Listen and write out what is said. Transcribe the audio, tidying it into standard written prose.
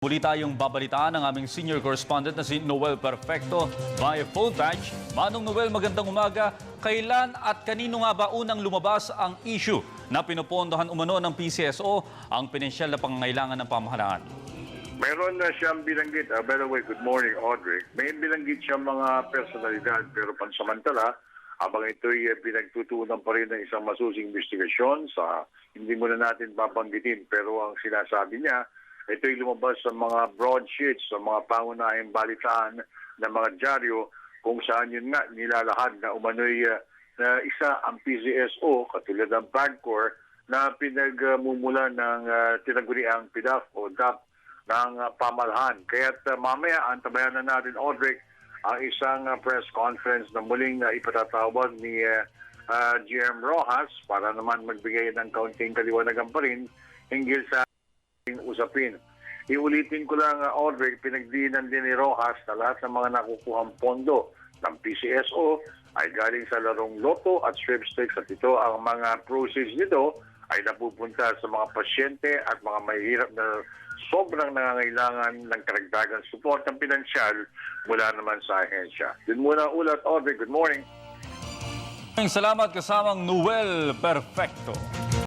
Muli tayong babalitaan ng aming senior correspondent na si Noel Perfecto via phone patch. Manong Noel, magandang umaga. Kailan at kanino nga ba unang lumabas ang issue na pinupondohan umano ng PCSO ang pinansyal na pangangailangan ng pamahalaan? Meron na siyang binanggit. By the way, good morning, Audrey. May binanggit siyang mga personalidad pero pansamantala, habang ito'y pinagtutunan pa rin ng isang masusing investigasyon sa hindi muna natin babanggitin. Pero ang sinasabi niya, ito'y lumabas sa mga broadsheets, sa mga pangunahing balitaan ng mga dyaryo kung saan yun nga nilalahad na umano'y isa ang PCSO, katulad ng PAGCOR, na pinagmumula ng tinaguriang PDAF o DAP ng pamahalaan. Kaya't mamaya antabayan na natin, Audrey, ang isang press conference na muling ipatatawag ni GM Rojas para naman magbigay ng kaunting kaliwanagan pa rin hinggil sa usapin. Iulitin ko lang, Audrey, pinagdiinan din ni Rojas na lahat ng mga nakukuhang pondo ng PCSO ay galing sa larong loto at sweepstakes at ito ang mga proceeds nito ay napupunta sa mga pasyente at mga mahihirap na sobrang nangangailangan ng karagdagang support ng pinansyal mula naman sa ahensya. Yun muna ulat, Audrey. Good morning. Salamat kasamang Noel Perfecto.